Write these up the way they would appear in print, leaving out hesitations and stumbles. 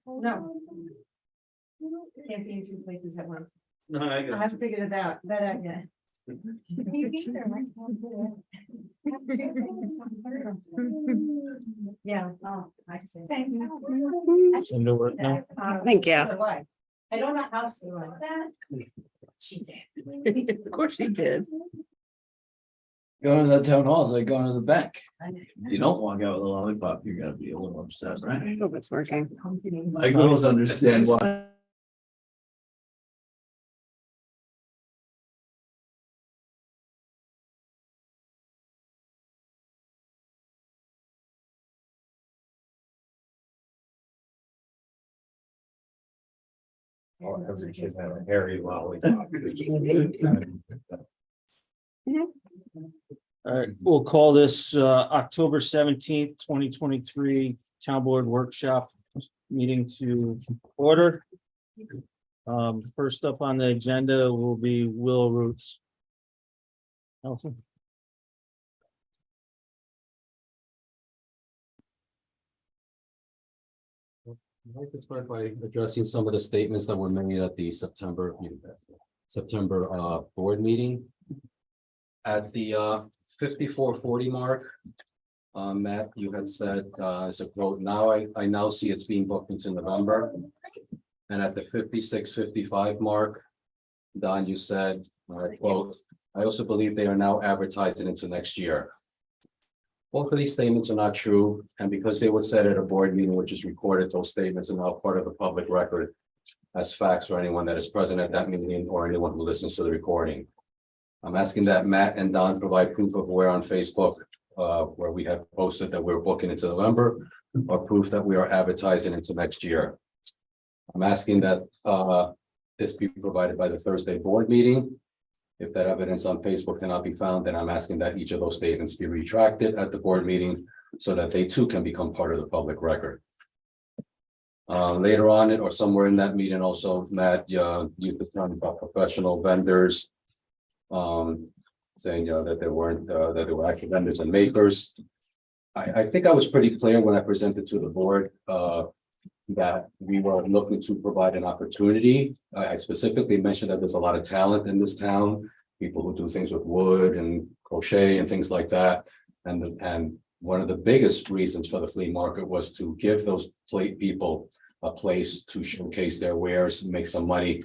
No. Can't be in two places at once. No, I I got haven't figured it out, but yeah. Yeah, oh, I see. into work now. Thank you. I don't know how to do that. She did. Of course he did. Going to the town hall is like going to the bank. You don't walk out with a lollipop, you're gonna be a little upset, I right? hope it's working. My girls understand why. Every kid has a hairy lollipop. All right, we'll call this October 17th, 2023 Town Board Workshop meeting to order. First up on the agenda will be Willow Roots. Nelson? I'd like to start by addressing some of the statements that were made at the September board meeting. At the 5440 mark, Matt, you had said, as a quote, I now see it's being booked into November. And at the 5655 mark, Don, you said, quote, I also believe they are now advertising into next year. Both of these statements are not true, and because they were said at a board meeting, which is recorded, those statements are now part of the public record as facts for anyone that is present at that meeting or anyone who listens to the recording. I'm asking that Matt and Don provide proof of where on Facebook, where we have posted that we're booking into November, or proof that we are advertising into next year. I'm asking that this be provided by the Thursday board meeting. If that evidence on Facebook cannot be found, then I'm asking that each of those statements be retracted at the board meeting so that they too can become part of the public record. Later on, or somewhere in that meeting also, Matt, you were talking about professional vendors, saying that there weren't, that there were actual vendors and makers. I think I was pretty clear when I presented to the board that we were looking to provide an opportunity. I specifically mentioned that there's a lot of talent in this town, people who do things with wood and crochet and things like that. And one of the biggest reasons for the flea market was to give those people a place to showcase their wares, make some money,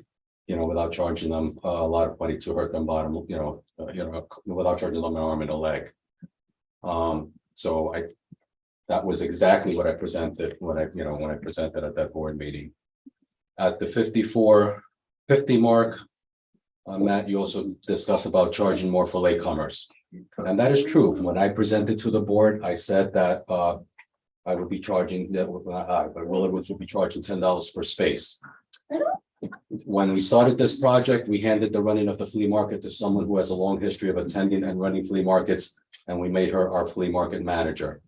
without charging them a lot of money to hurt them bottom, without charging them an arm and a leg. That was exactly what I presented when I presented at that board meeting. At the 5450 mark, Matt, you also discussed about charging more for latecomers. And that is true. When I presented to the board, I said that I would be charging, Willow Roots would be charging $10 per space. When we started this project, we handed the running of the flea market to someone who has a long history of attending and running flea markets, and we made her our flea market manager.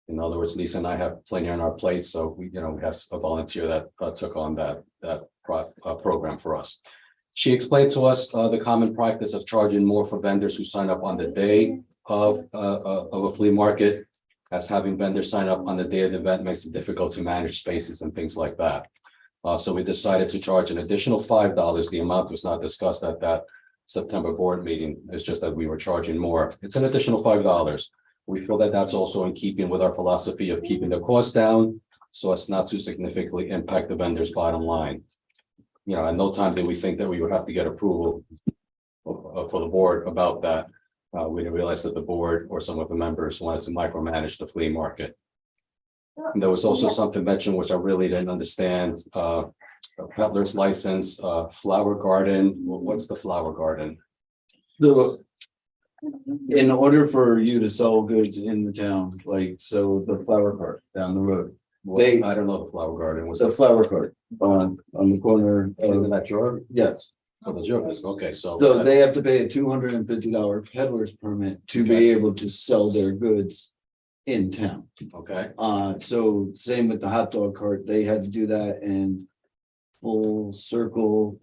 In other words, Lisa and I have plenty on our plate, so we have a volunteer that took on that program for us. She explained to us the common practice of charging more for vendors who sign up on the day of a flea market, as having vendors sign up on the day of the event makes it difficult to manage spaces and things like that. So we decided to charge an additional $5. The amount was not discussed at that September board meeting. It's just that we were charging more. It's an additional $5. We feel that that's also in keeping with our philosophy of keeping the costs down so as not to significantly impact the vendor's bottom line. At no time did we think that we would have to get approval for the board about that. We didn't realize that the board or some of the members wanted to micromanage the flea market. And there was also something mentioned which I really didn't understand. A peddler's license, flower garden. What's the flower garden? In order for you to sell goods in the town, so the flower cart down the road. I don't know the flower garden. What's the flower cart on the corner? Isn't that your? Yes. Oh, that's your business. Okay, so. So they have to pay a $250 peddler's permit to be able to sell their goods in town. Okay. So same with the hot dog cart, they had to do that, and Full Circle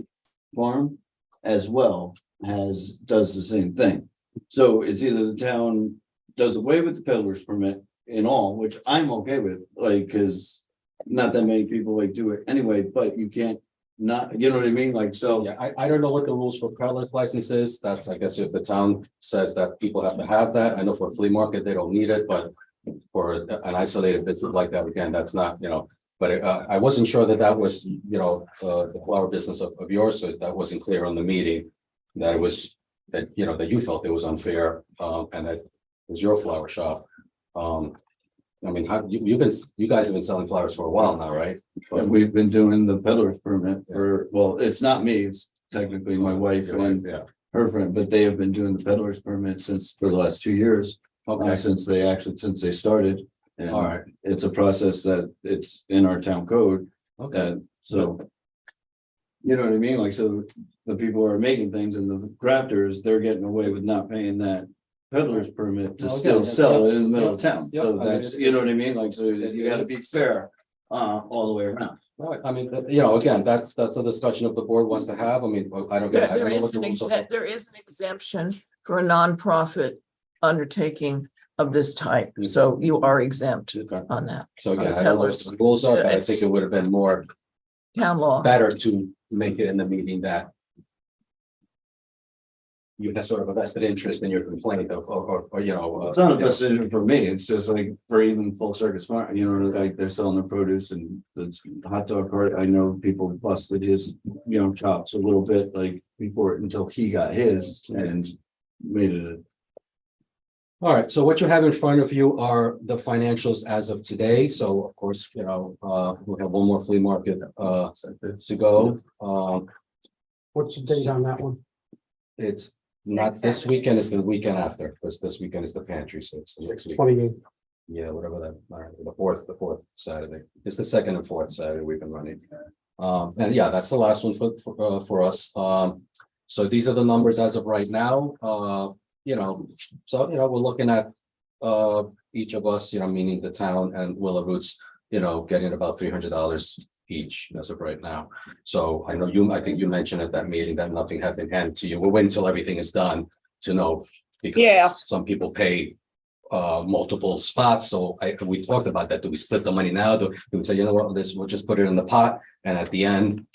Farm as well does the same thing. So it's either the town does away with the peddler's permit in all, which I'm okay with, because not that many people like do it anyway, but you can't not, you know what I mean? Like, so. Yeah, I don't know what the rules for peddler's license is. That's, I guess, if the town says that people have to have that. I know for flea market, they don't need it, but for an isolated business like that, again, that's not, but I wasn't sure that that was, the flower business of yours, so that wasn't clear on the meeting. That it was, that you felt it was unfair, and that it was your flower shop. I mean, you guys have been selling flowers for a while now, right? And we've been doing the peddler's permit for, well, it's not me, it's technically my wife and Yeah, her friend, but they have been doing the peddler's permit for the last 2 years. okay, Since they started. And all right, it's a process that it's in our town code, okay, so. You know what I mean? Like, so the people who are making things and the crafters, they're getting away with not paying that peddler's permit to Okay, still yeah, sell it yeah, in the middle of town. yeah, So I mean, that's, you know what I mean? Like, so you gotta be fair, all the way around. all right. I mean, again, that's a discussion if the board wants to have. I mean, I don't get. I There don't know is what the an rules are. there is an exemption for a nonprofit undertaking of this type, so you are exempt Okay. on that So again, the I don't know what peddlers. the rules are, but I It's- think it would have been more town law. better to make it in the meeting that you have sort of a vested interest in your complaint or It's not a decision for me, it's just like for even Full Circus Farm, like they're selling their produce and the hot dog cart, I know people busted his, chops a little bit like before, until he got his and made it. All right, so what you have in front of you are the financials as of today. So of course, we have one more flea market to go. What's the date on that one? It's not this weekend, it's the weekend after, because this weekend is the pantry, so it's the next week. 28. Yeah, whatever that, all right, the fourth Saturday. It's the second and fourth Saturday we've been running. And yeah, that's the last one for us. So these are the numbers as of right now. We're looking at each of us, meaning the town and Willow Roots, getting about $300 each as of right now. So I know I think you mentioned at that meeting that nothing had been handed to you. We'll wait until everything is done to know. Because Yeah. some people pay multiple spots. So we talked about that. Do we split the money now? Do we say, we'll just put it in the pot and at the end,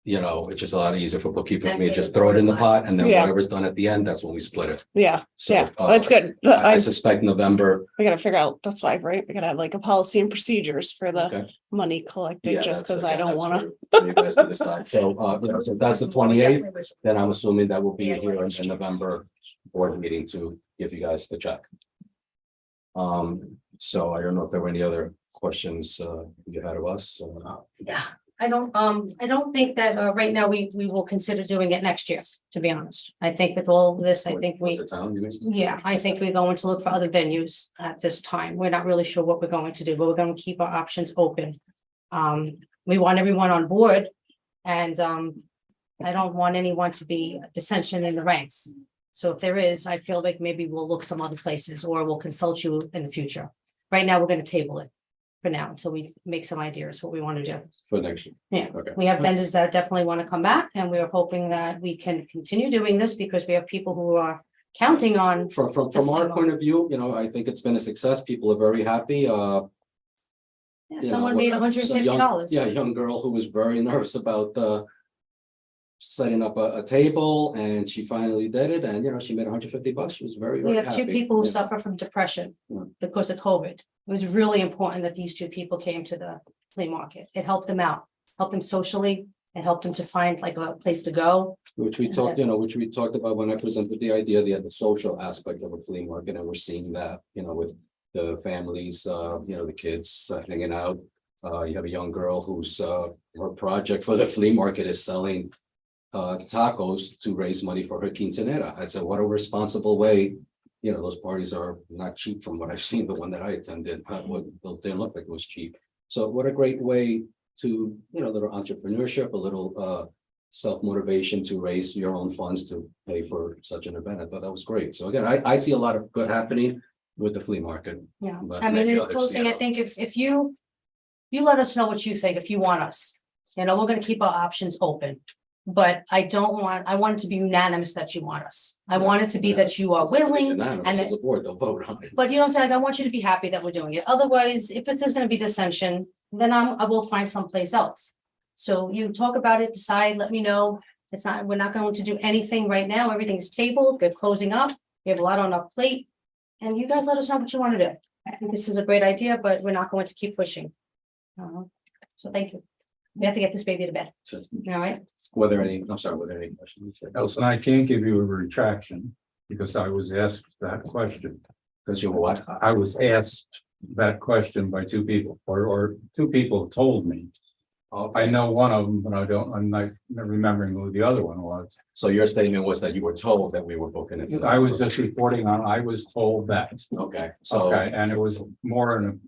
it's just a lot easier for bookkeeping for me to just throw it in the pot and then Yeah. whatever's done at the end, that's when we split it. Yeah, So, yeah, well, that's good. I I suspect November. we gotta figure out, that's why, right? We gotta have like a policy and procedures for the Okay. money collected, Yeah, just that's- because I don't that's wanna. for you guys to decide. So, so that's the 28th, then I'm assuming that will be here in the November board meeting to give you guys the check. So I don't know if there were any other questions you had of us. Yeah, I don't think that right now we will consider doing it next year, to be honest. I think with all of this, I think we, The town, you mean? yeah, I think we're going to look for other venues at this time. We're not really sure what we're going to do, but we're going to keep our options open. We want everyone on board and I don't want anyone to be dissension in the ranks. So if there is, I feel like maybe we'll look some other places or we'll consult you in the future. Right now, we're going to table it for now until we make some ideas what we want to do. For next year. Yeah. Okay. We have vendors that definitely want to come back and we are hoping that we can continue doing this because we have people who are counting on. From our point of view, I think it's been a success. People are very happy. Yeah, someone made $150. Yeah, a young girl who was very nervous about setting up a table and she finally did it and she made $150. She was very, We very have two happy. people who Yeah. suffer from depression Yeah. because of COVID. It was really important that these two people came to the flea market. It helped them out, helped them socially, it helped them to find like a place to go. Which we talked about when I presented the idea, the social aspect of a flea market, and we're seeing that, with the families, the kids hanging out. You have a young girl whose her project for the flea market is selling tacos to raise money for her quinceanera. I said, what a responsible way. Those parties are not cheap from what I've seen, the one that I attended, they didn't look like it was cheap. So what a great way to, a little entrepreneurship, a little self-motivation to raise your own funds to pay for such an event. I thought that was great. So again, I see a lot of good happening with the flea market. Yeah, But I mean, maybe in others closing, see I it. think if you let us know what you think, if you want us, we're gonna keep our options open. But I want it to be unanimous that you want us. I want it to be that you are willing. Unanimous and as a board, they'll vote on it. But you know what I'm saying? Like, I want you to be happy that we're doing it. Otherwise, if there's gonna be dissension, then I will find someplace else. So you talk about it, decide, let me know. It's not, we're not going to do anything right now. Everything's tabled, they're closing up. We have a lot on our plate. And you guys let us know what you want to do. I think this is a great idea, but we're not going to keep pushing. So thank you. We have to get this baby to bed, So, all right? were there any, I'm sorry, were there any questions? Nelson, I can't give you a retraction because I was asked that question. Because you were what? I was asked that question by two people, or two people told me. I know one of them, but I'm not remembering who the other one was. So your statement was that you were told that we were booking it. I was just reporting on, I was told that. Okay, so, Okay, and it was more in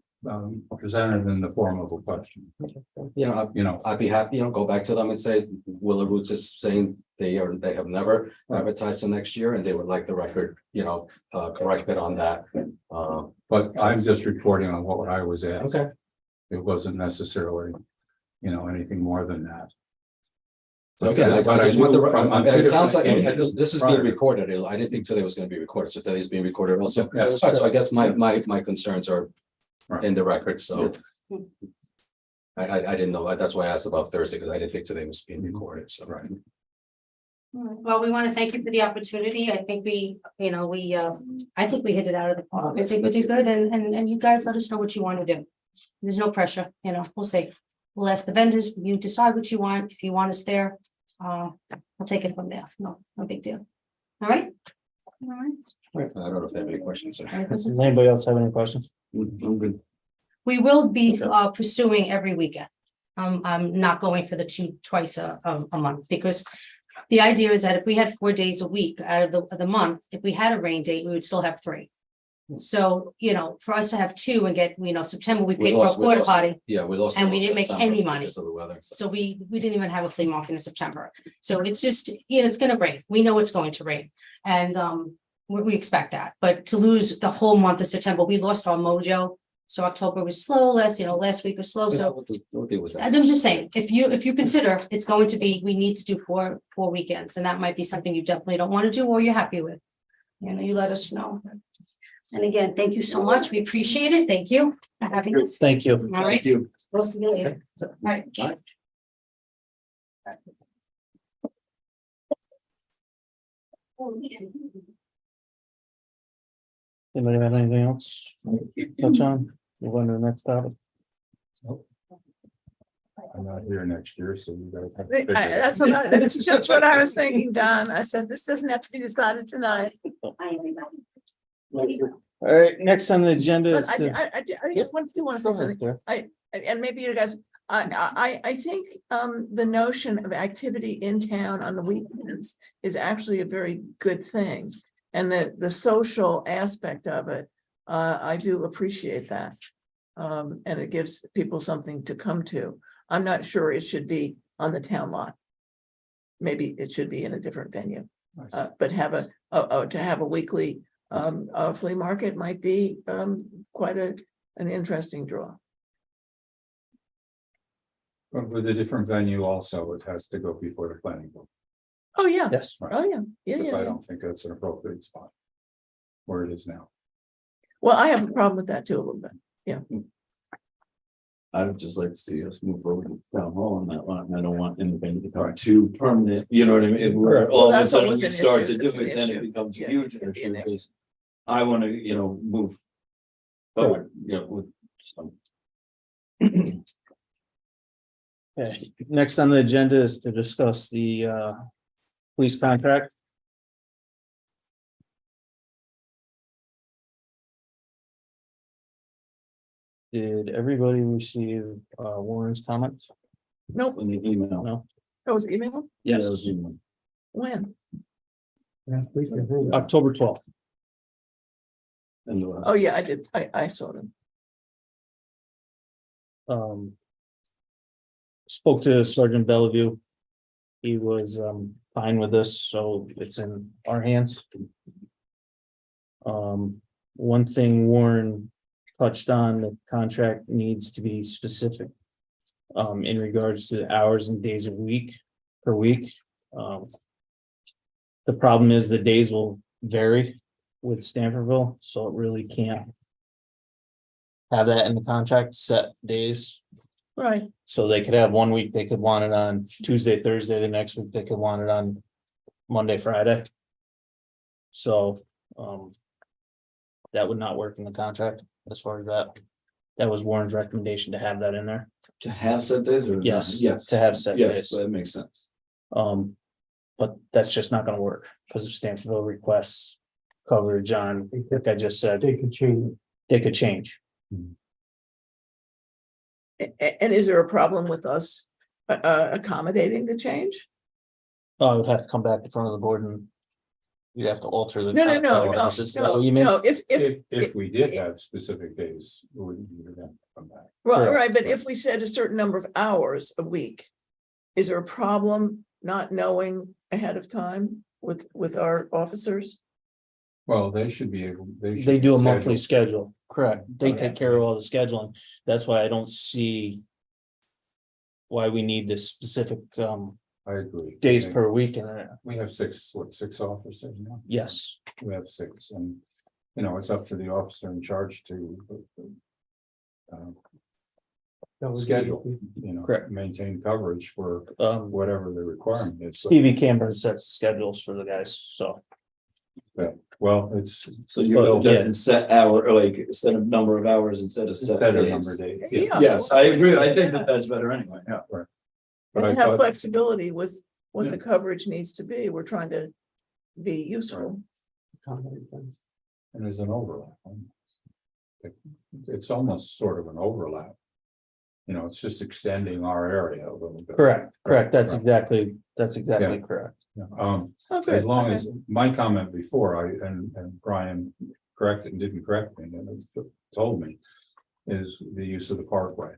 presented in the form of a question, I'd be happy, go back to them and say, Willow Roots is saying they have never advertised till next year and they would like the record, corrected on that. but I'm just reporting on what I was asked. Okay. It wasn't necessarily, anything more than that. So again, I But I just want do the, from- and it sounds like, in- and this is being prior. recorded, I didn't think today was gonna be recorded, so today is being recorded also. Yeah. So I guess my concerns are Right. in the record, so. I didn't know, that's why I asked about Thursday, because I didn't think today was being recorded, so. Right. Well, we want to thank you for the opportunity. I think I think we hit it out of the park. I think we did good and you guys let us know what you want to do. There's no pressure, we'll see. We'll ask the vendors, you decide what you want. If you want us there, we'll take it from there. No big deal. All right? All right. I don't know if they have any questions. Does anybody else have any questions? I'm good. We will be pursuing every weekend. I'm not going for the twice a month because the idea is that if we had 4 days a week out of the month, if we had a rain date, we would still have 3. So, for us to have 2 and get, September, we We paid for a lost- we porta lost- potty. Yeah, we lost. And we didn't make September any money. because of the weather. So we didn't even have a flea market in September. So it's just, it's gonna rain. We know it's going to rain. And we expect that. But to lose the whole month of September, we lost our mojo. So October was slow, last week was slow. So What day was that? I'm just saying, if you consider it's going to be, we need to do 4 weekends, and that might be something you definitely don't want to do or you're happy with. You let us know. And again, thank you so much. We appreciate it. Thank you for having us. Thank you. All right. you. We'll see you later. All right. All right. Anybody have anything else? Touch on, move on to the next topic. I'm not here next year, so you gotta. That's just what I was thinking, Don. I said, this doesn't have to be decided tonight. All right, next on the agenda is But to. I just want to say something. And maybe you guys, I think the notion of activity in town on the weekends is actually a very good thing. And the social aspect of it, I do appreciate that. And it gives people something to come to. I'm not sure it should be on the town lot. Maybe it should be in a different venue, but to have a weekly flea market might be quite an interesting draw. But with a different venue also, it has to go before the planning board. Oh, yeah. Yes. Oh, yeah. Yeah, Because I yeah. don't think that's an appropriate spot. Where it is now. Well, I have a problem with that too, a little bit. I would just like to see us move forward to town hall on that line. I don't want anything to become too permanent, you know what I mean? If we're all of a That's sudden always we an start issue. to do That's an it, then issue. it becomes a Yeah, huge it can be issue an issue. because I want to, move forward, with some. Okay, next on the agenda is to discuss the police contract. Did everybody receive Warren's comments? Nope, In the email. No. that was email? Yes. That was email. When? October 12th. And the last- Oh, yeah, I did. I saw them. Spoke to Sergeant Bellevue. He was fine with this, so it's in our hands. One thing Warren touched on, the contract needs to be specific. In regards to hours and days of week per week. The problem is the days will vary with Stanfordville, so it really can't have that in the contract, set days. Right. So they could have 1 week, they could want it on Tuesday, Thursday, the next week, they could want it on Monday, Friday. So, that would not work in the contract as far as that. That was Warren's recommendation to have that in there. To have set days or? not? Yes, Yes. to have set Yes, days. that makes sense. But that's just not gonna work because if Stanfordville requests coverage on, like I just said, They could change. they could change. And is there a problem with us accommodating the change? Oh, I would have to come back in front of the board and you'd have to alter the. No, no, no, no, Is that what you no, mean? no, if, If we did have specific days, we would have to come back. well, Correct. right, but if we said a certain number of hours a week, is there a problem not knowing ahead of time with our officers? Well, they should be able, they should. They do a be monthly scheduled. schedule, correct. They Okay. take care of all the scheduling. That's why I don't see why we need this specific I agree. days I think per week and We have six officers now. yes, We have six, and, you know, it's up to the officer in charge to. Schedule, you know, Correct. maintain coverage for whatever the requirement is. Stevie Cameron sets schedules for the guys, so. Well, it's. So you don't set hour, or like set a number of hours instead of set Better days. number of days. Yeah. Yes, I agree. I think that that's better anyway. Yeah, right. But And I have thought, flexibility with what Yeah. the coverage needs to be. We're trying to be useful. and there's an overlap. It's almost sort of an overlap. You know, it's just extending our area a little bit. Correct, That's Right. exactly correct. Yeah, Oh, good. as long Okay. as, my comment before, and Brian corrected and didn't correct me, and told me, is the use of the parkway.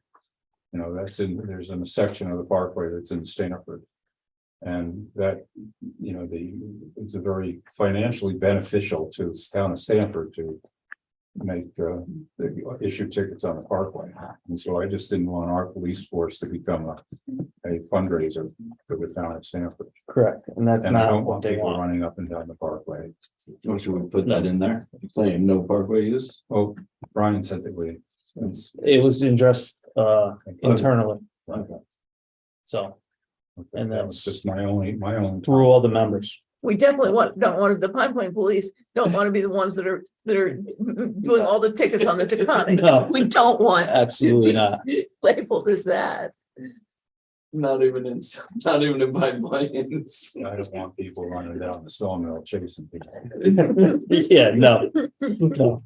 You know, there's a section of the parkway that's in Stanford. And that, you know, it's a very financially beneficial to the town of Stanford to make, issue tickets on the parkway. And so I just didn't want our police force to become a fundraiser for the town of Stanford. Correct, and that's And I not don't what want they people want. running up and down the parkway. Or should we put that in there? Saying no parkway use? Oh, Brian said that It was addressed internally, Okay. so and that was just my only. through all the members. We definitely don't want, the Pine Point Police don't want to be the ones that are doing all the tickets on the Taconic. No. We don't want. to Absolutely be not. Labeled as that. Not even in pipelines. I don't want people running down the sawmill chasing people. Yeah, no, no.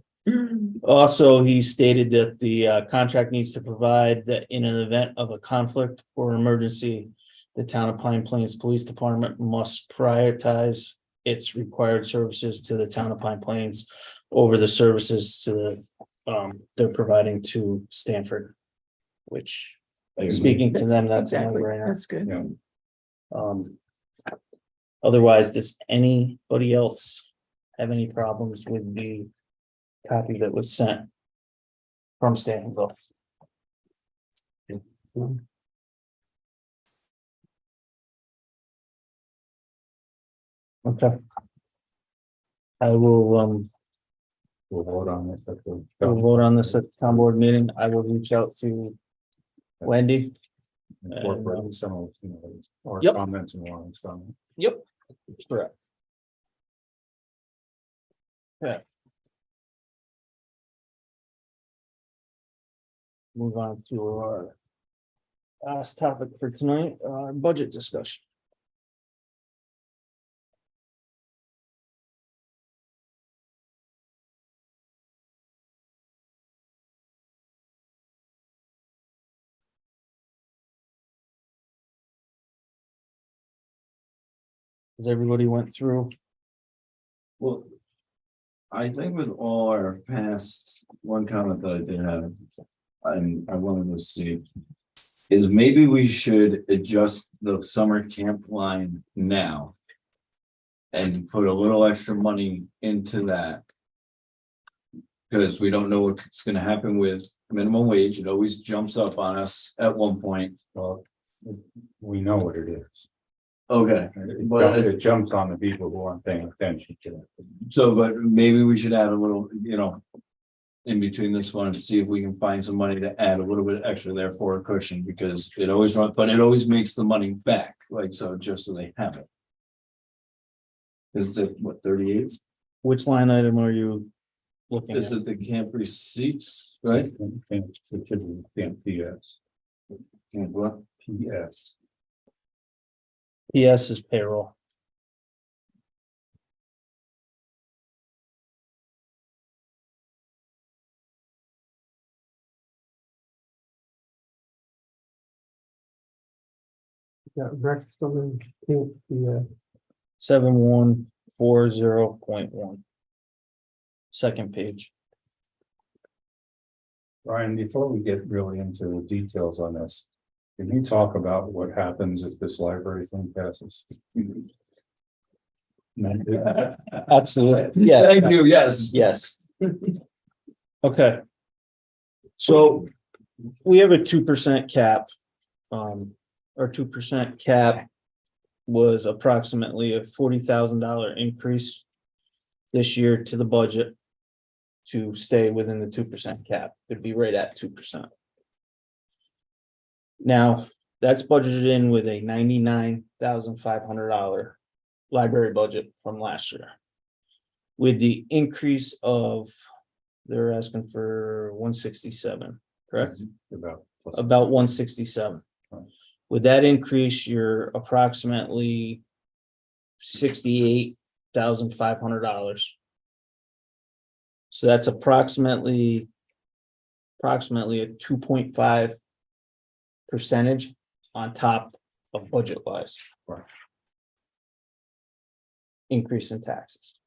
Also, he stated that the contract needs to provide that in an event of a conflict or emergency, the town of Pine Plains Police Department must prioritize its required services to the town of Pine Plains over the services to the they're providing to Stanford. Which, speaking to them, that's a Exactly, no-brainer. that's good. Yeah, Otherwise, does anybody else have any problems with the copy that was sent from Stantonville? Okay. I will, we'll vote on this at the. we'll vote on this at the town board meeting. I will reach out to Wendy. Incorporate some of, you know, our Yep. comments and warrants on it. Yep. Correct. Okay. Move on to our last topic for tonight, budget discussion. As everybody went through, Well, I think with all our past, one comment that I did have, and I wanted to see. Is maybe we should adjust the summer camp line now. And put a little extra money into that. Because we don't know what's gonna happen with minimum wage, it always jumps up on us at one point. Well, we know what it is. Okay, It jumps on the people who aren't paying attention to it. so but maybe we should add a little, you know. in between this one and see if we can find some money to add a little bit extra there for a cushion, because it always runs, but it always makes the money back, like, so just so they have it. Is it what, 38? Which line item are you looking Is at? it the camp receipts, right? It should be PS. Camp what? PS. PS is payroll. Got Rex on the, 7140.1. Second page. Brian, before we get really into the details on this, can you talk about what happens if this library thing passes? Absolutely. Yeah. Thank you, yes. Yes. Okay. So we have a 2% cap. Our 2% cap was approximately a $40,000 increase this year to the budget to stay within the 2% cap. It'd be right at 2%. Now, that's budgeted in with a $99,500 library budget from last year. With the increase of, they're asking for 167, correct? About 167. With that increase, you're approximately $68,500. So that's approximately a 2.5% on top of budget wise. Right. Increase in taxes.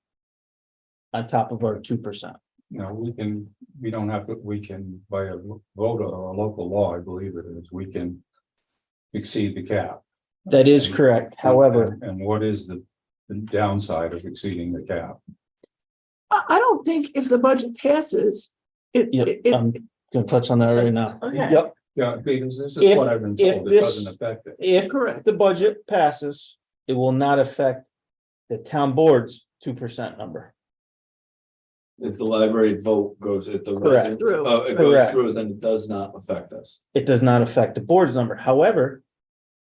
On top of our 2%. No, we don't have to, we can, by a vote or a local law, I believe it is, we can exceed the cap. That is correct. However, And what is the downside of exceeding the cap? I don't think if the budget passes, yep, I'm gonna touch on that right now. Okay. Yep, Yeah, because this If- is what I've been if told, it this- doesn't affect it. if Correct. the budget passes, it will not affect the town board's 2% number. If the library vote goes, if the. Correct. Through. It goes Correct. through, then it does not affect us. It does not affect the board's number. However,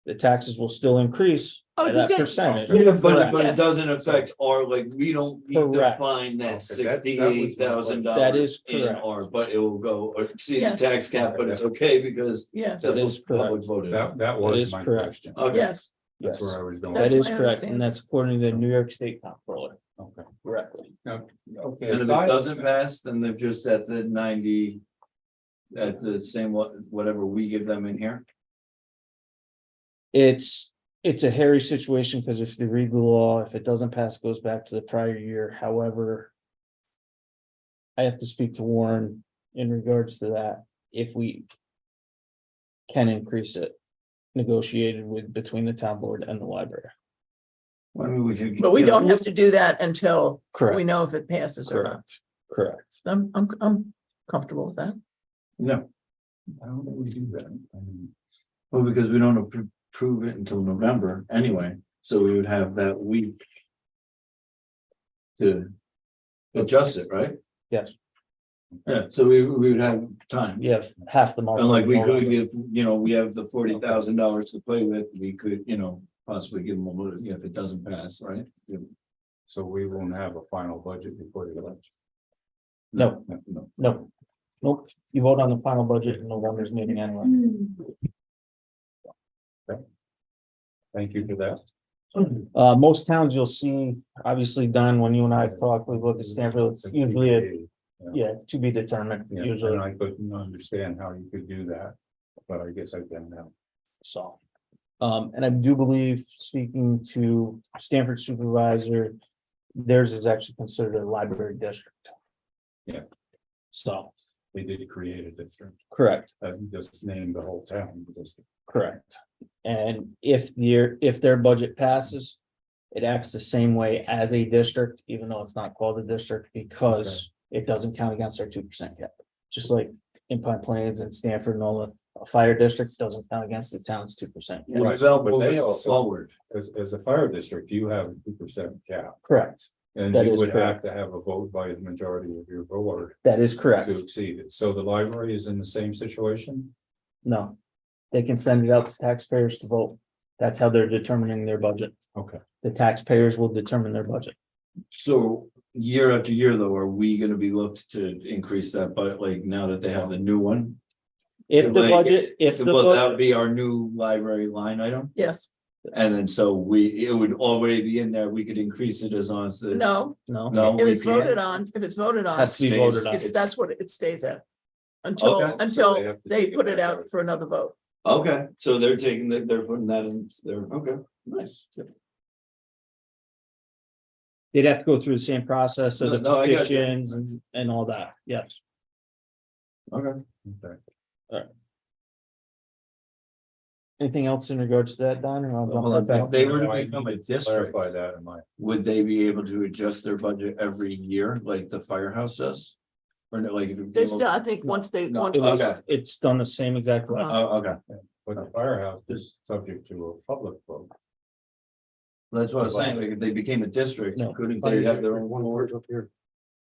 the taxes will still increase Oh, by you that get- percentage. But Correct. it doesn't affect our, like, we don't need to Correct. find that Okay, that was $68,000. That is in correct. our, but it will go, or exceed the Yes. tax cap, but it's okay because Yes, that's That what is the public correct. voted. That That was is my correct. question. Okay, yes, That's Yes. where I was going. That's That is my correct, understanding. and that's according to the New York State Comptroller Okay. correctly. Now, okay. and if it aside- doesn't pass, then they're just at the 90. At the same whatever we give them in here. It's a hairy situation because if you read the law, if it doesn't pass, it goes back to the prior year. However, I have to speak to Warren in regards to that, if we can increase it, negotiated with between the town board and the library. I mean, we could. but we don't have to do that until Correct. we know if it passes or not. Correct. I'm comfortable with that. No. I don't think we do that. I mean, Well, because we don't approve it until November anyway, so we would have that week. To adjust it, right? Yes. Yeah, so we would have time. You have half the month. And like we could give, we have the $40,000 to play with, we could, possibly give them a little, if it doesn't pass, right? So we won't have a final budget before the election. No, No. no, nope. You vote on the final budget in November's meeting anyway. Thank you for that. Most towns you'll see, obviously, Don, when you and I have talked, we look at Stanford, it's usually, to be determined, Yeah, usually, and I couldn't understand how you could do that, but I guess I can now. so. And I do believe, speaking to Stanford supervisor, theirs is actually considered a library district. Yeah. So, They did create a district, correct. just named the whole town district. Correct. And if their budget passes, it acts the same way as a district, even though it's not called a district, because it doesn't count against our 2% cap. Just like in Pine Plains and Stanford and all the fire districts doesn't count against the town's 2% cap. Right, Well, but they moving also- forward. As a fire district, you have a 2% cap. Correct. And That you is would have correct. to have a vote by the majority of your board That is correct. to exceed it. So the library is in the same situation? No. They can send it out to taxpayers to vote. That's how they're determining their budget. Okay. The taxpayers will determine their budget. So year after year though, are we gonna be looked to increase that, but like now that they have the new one? If the Like, budget, if the, Well, that bu- would be our new library line item, Yes, and then so it would already be in there, we could increase it as long as the. no, No, if we it's voted can't. on, has to be voted on. it's, that's what it stays at. Until, Okay. until So they have to they take it put it back out out. for another vote. Okay, so they're taking they're putting that in there, okay, nice. They'd have to go through the same process of the No, I got you. petitions and all that, yes. Okay. Okay. Anything else in regards to that, Don? or I'll bump Well, that back? if they were to I become a need to district, Clarify that in my. would they be able to adjust their budget every year like the firehouse does? Or no, like if it They became still, a- I think, once they, No, once, It was- Okay. It's done the same exact way. Oh, okay, But the firehouse is subject to a public vote. that's what I was saying, like if they became a district, No. couldn't they have their own One board? word up here.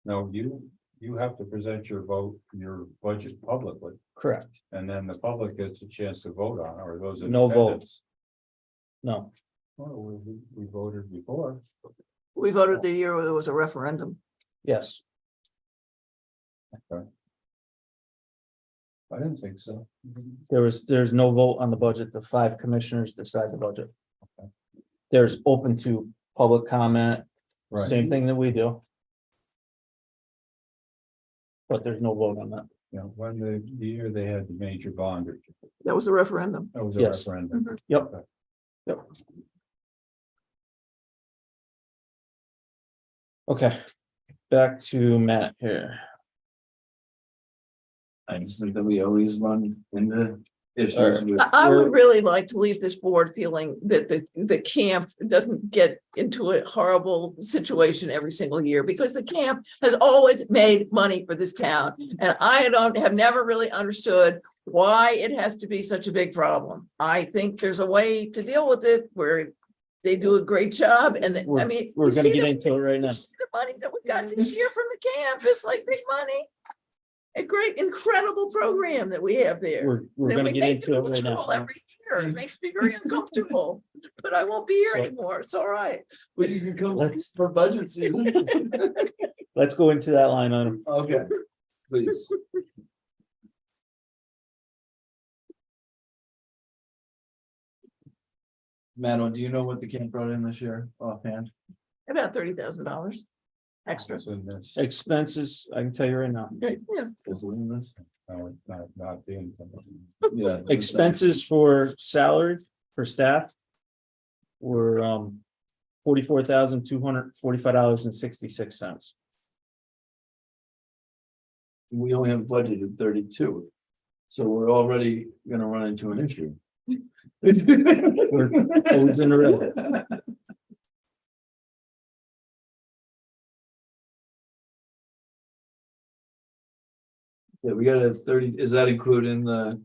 No, you have to present your vote, your budget publicly, Correct. and then the public gets a chance to vote on it, or those. in No vote. attendance. No, Well, we voted before. we voted the year where there was a referendum. yes, I didn't think so. there's no vote on the budget. The 5 commissioners decide the budget. There's open to public comment, Right. same thing that we do. But there's no vote on that. You know, when the year they had the major bond, That was a referendum. that was a Yes. referendum. Yep. Yep. Okay, back to Matt here. I just think that we always run into issues Alright. with. I We're- would really like to leave this board feeling that the camp doesn't get into a horrible situation every single year, because the camp has always made money for this town. And I have never really understood why it has to be such a big problem. I think there's a way to deal with it where they do a great job, and I We're, mean. we're you gonna see get the- into it right now. you see the money that we got this year from the camp, it's like big money. A great, incredible program that we have there. We're Then gonna we get make into the it right withdrawal now. every year. It makes me very uncomfortable, but I won't be here So- anymore. It's all right. But you can come Let's- for budget season. Let's go into that line item. Okay, please. Madeline, do you know what the camp brought in this year offhand? About $30,000 extra. So that's, Expenses, I can tell you right now. Yeah, Is it in this? no, it's not the intent. Yeah. Expenses for salary for staff were $44,245.66. We only have budgeted 32. So we're already gonna run into an issue. We're always in the red. Yeah, we got a 30, is that including the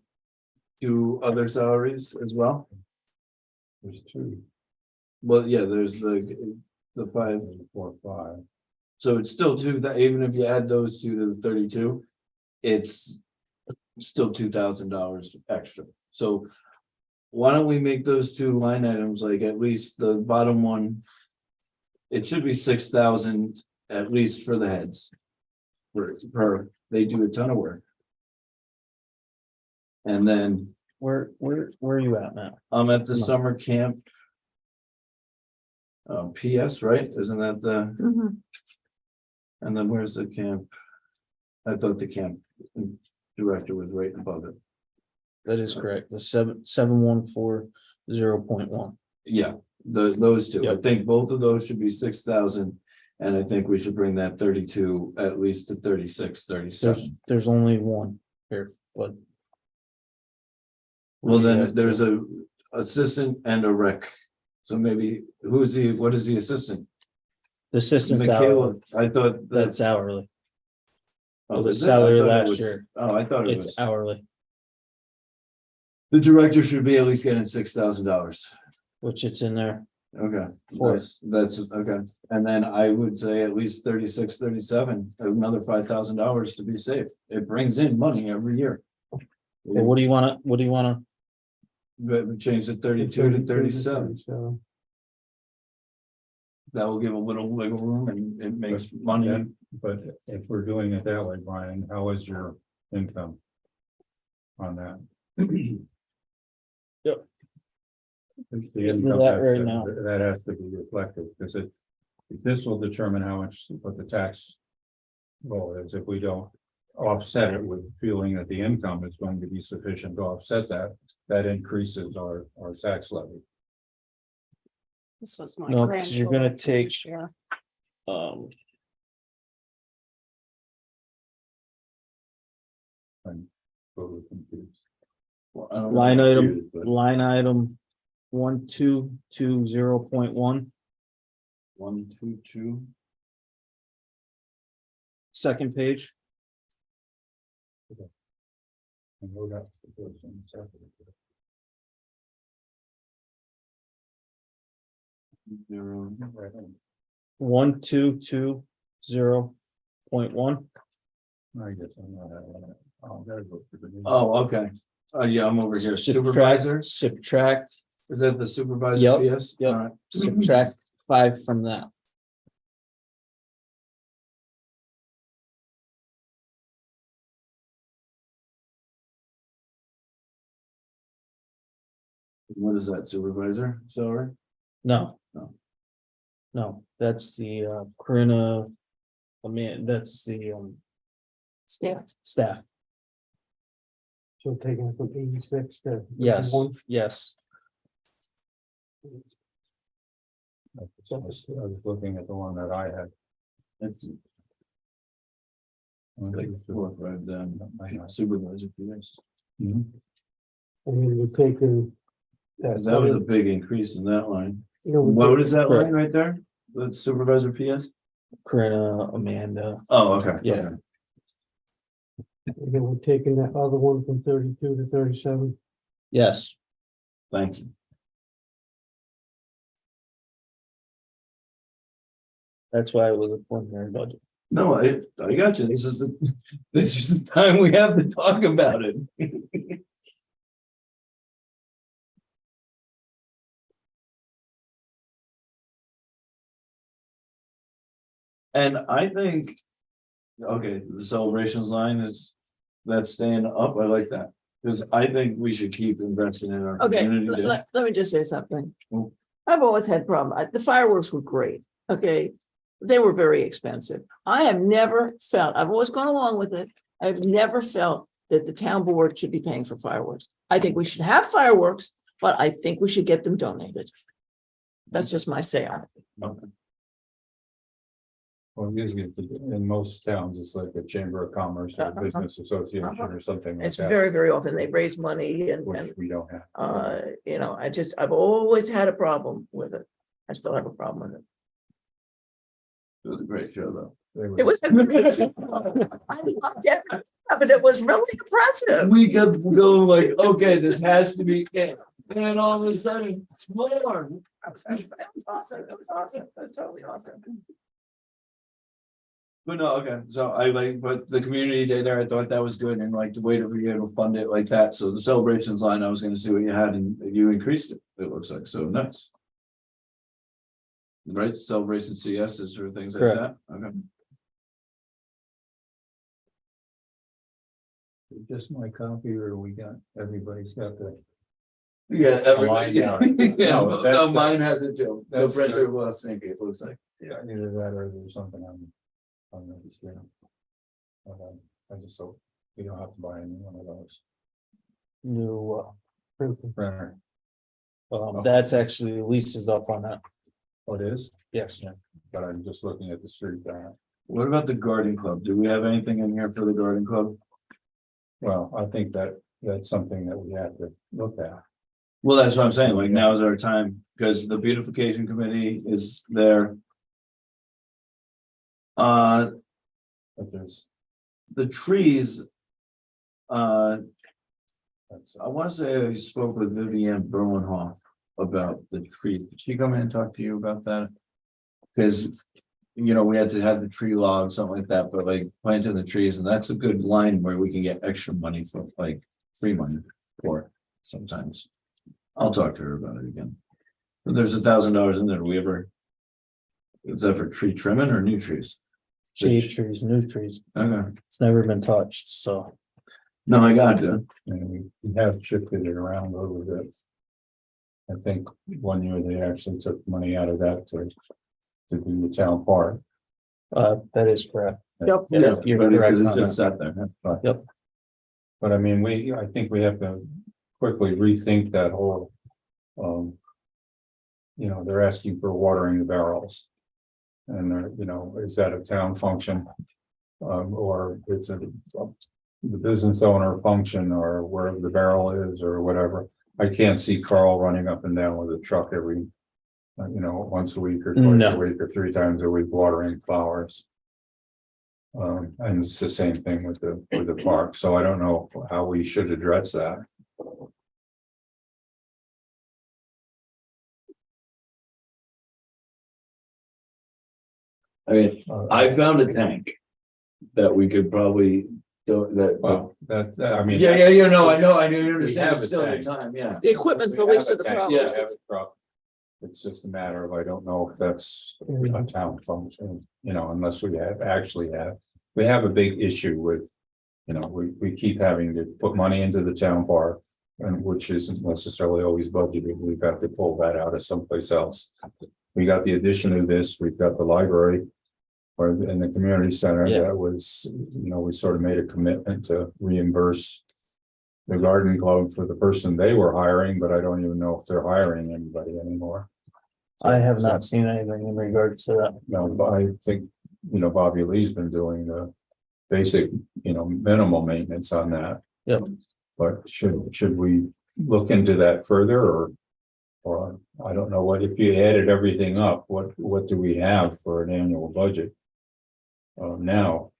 2 other salaries as well? There's 2, Well, yeah, there's the 5, there's 4, 5. so it's still 2, that even if you add those 2 to the 32. It's still $2,000 extra, so. Why don't we make those 2 line items, like at least the bottom one? It should be 6,000 at least for the heads. Per, they do a ton of work. And then Where are you at now? I'm at the No. summer camp. PS, right? Isn't that the, Mhm. and then where's the camp? I thought the camp director was right above it. That is correct. The 7140.1. Yeah, those 2. I Yep. think both of those should be 6,000. And I think we should bring that 32 at least to 36, 37. There's only one here, but. Well, Yeah, then there's a assistant and a rec. So maybe what is the assistant? The assistant's Michaela, hourly. I thought That's hourly. oh, the is it? I salary thought it last was- year. Oh, I thought it It's was. hourly, The director should be at least getting $6,000. which it's in there. Okay, Fourth. that's, okay, and then I would say at least 36, 37, another $5,000 to be safe. It brings in money every year. Well, what do you wanna, But we changed it 32 to 37. So, That will give a little wiggle room and it makes money. Then, but if we're doing it that way, Brian, how is your income? On that? Yep. The Do income that has right to- now. That has to be reflected, because if this will determine how much, what the tax. Well, is if we don't offset it with feeling that the income is going to be sufficient to offset that, that increases our tax levy. This was my. No, grand 'cause you're gonna total for take- this year. I'm totally confused. Well, I don't know line about item, you, but line item 1220.1, 1, 2, 2. second page. I know that's the first one, second. 0. Right on. 1220.1. I guess I'm not having it. Oh, gotta go for the new- Oh, okay. Yeah, I'm over here. Subtract, Supervisor, subtract, is that the supervisor? Yep, PS? yep. All right. subtract 5 from that. What is that, supervisor? Salary? No. No. No, that's the Corinna. I mean, that's the Yeah, staff. so taking it from 86 to. Yes, 51. yes. I was looking at the one that I had. It's like 4 or 5 down. Supervisor PS. Mhm. And then we're taking. Cause that was a big increase in that line. You know, we What take- is that line right there? The supervisor PS? Corinna, Amanda. Oh, okay. Yeah. okay. And then we're taking that other one from 32 to 37. Yes, Thank you. that's why it was a preliminary budget. No, I got you. This is the time we have to talk about it. And I think, okay, the celebrations line that's staying up. I like that. Because I think we should keep investing in our okay, community. let me just say something. Mm. I've always had problem, the fireworks were great, okay? They were very expensive. I have never felt, I've always gone along with it. I've never felt that the town board should be paying for fireworks. I think we should have fireworks, but I think we should get them donated. That's just my say on it. Okay. Well, usually in most towns, it's like a chamber of commerce or a Uh-huh. business association Uh-huh. or something like It's that, very, very often they raise money and, which we don't have. you know, I've always had a problem with it. I still have a problem with it. It was a great show, though. They were- It was. I loved it, but it was really impressive. We kept going like, okay, this has to be it. And then all of a sudden, it's more. It was awesome. It was awesome. It was totally awesome. But no, okay, so I like, but the community day there, I thought that was good and like the way to be able to fund it like that. So the celebrations line, I was gonna see what you had and you increased it, it looks like, so nice. Right, celebration CSs or things like that, okay. Just my copy, or we got, everybody's got the. Yeah, everybody, yeah, line down. yeah, No, that's no, the- mine has it too. The that's the- printer will sync it, looks like. Yeah, either that or there's something on the screen. I just hope we don't have to buy any one of those New, printer. that's actually leases up on that. Oh, it is, Yes. but I'm just looking at the street. What about the garden club? Do we have anything in here for the garden club? Well, I think that's something that we have to look at. Well, that's what I'm saying, like now is our time, because the beautification committee is there. But there's, The trees. that's, I wanna say I spoke with Vivian Berlenhoff about the trees. Did she come in and talk to you about that? Cause, you know, we had to have the tree log, something like that, but like planting the trees, and that's a good line where we can get extra money for, like, free money for it sometimes. I'll talk to her about it again. But there's $1,000 in there. Do we ever? Is that for tree trimming or new trees? Shade trees, new trees, Okay, it's never been touched, so. no, I got you. And we have shifted it around a little bit. I think one year they actually took money out of that to do the town park. That is correct. Yep. Yeah, you're But correct because it on just that. sat there. That's fine. Yep. But I mean, I think we have to quickly rethink that whole, you know, they're asking for watering the barrels. And they're, you know, is that a town function? Or it's the business owner function, or wherever the barrel is, or whatever. I can't see Carl running up and down with a truck every, you know, once a week or twice No. a week or 3 times a week watering flowers. And it's the same thing with the park, so I don't know how we should address that. I mean, I found a tank. That we could probably do that. Well, that's, I mean. Yeah, no, I know, you We understand, have it's a still the tank. time, yeah. The equipment's the We have least a of the tank, problems. we have a truck. It's just a matter of, I don't know if that's a town function, you know, unless we we have a big issue with. You know, we keep having to put money into the town park, and which isn't necessarily always budgeted, we've got to pull that out of someplace else. We got the addition of this, we've got the library. Or in the community center, Yeah. that was, you know, we sort of made a commitment to reimburse. The garden club for the person they were hiring, but I don't even know if they're hiring anybody anymore. I have not seen anything in regards to that. No, but I think, you know, Bobby Lee's been doing the basic, you know, minimal maintenance on that. Yep. But should we look into that further, or I don't know, what if you added everything up, what do we have for an annual budget? Now.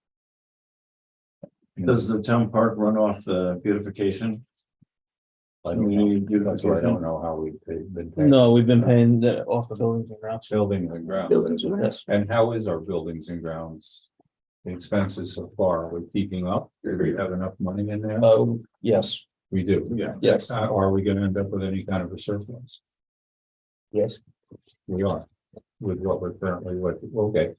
Does the town park run off the beautification? I don't know. That's why I don't know how we've been paying. No, we've been paying the off the buildings and grounds. Buildings and grounds. Buildings and grounds. Yes, And how is our buildings and grounds? The expenses so far, are we keeping up? Do we have enough money in there? yes, We do, yeah. yes, Or are we gonna end up with any kind of a surplus? yes. We are, with what we're currently with, okay.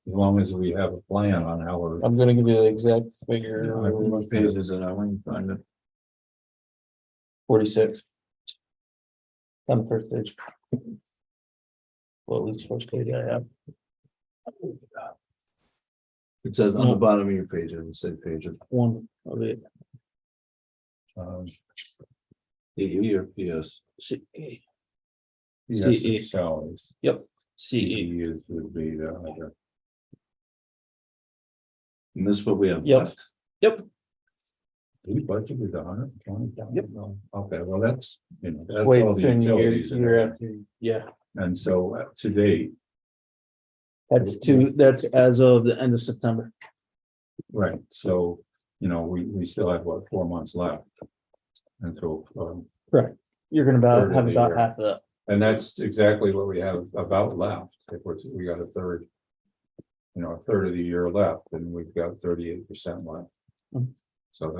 As long as we have a plan on how we're. I'm gonna give you the exact figure. What page is it? I want to find it. 46. On the first page. Well, at least first page I have. It says on the bottom of your page, it said page of One of it. EE or PS. CE. Yes, CE. salaries. Yep, CE. CE would be the other. And this is what we have Yep. left. Yep, We budgeted 120,000. Yep. Okay, well, that's, you know, that's wait, all the year, utilities. and year everything. after, yeah, And so to date, that's as of the end of September. right, so, you know, we still have what, 4 months left. Until, You're gonna Third about of have the about year. half of that. and that's exactly what we have about left, if we got a third. You know, a third of the year left, and we've got 38% left. Mm. So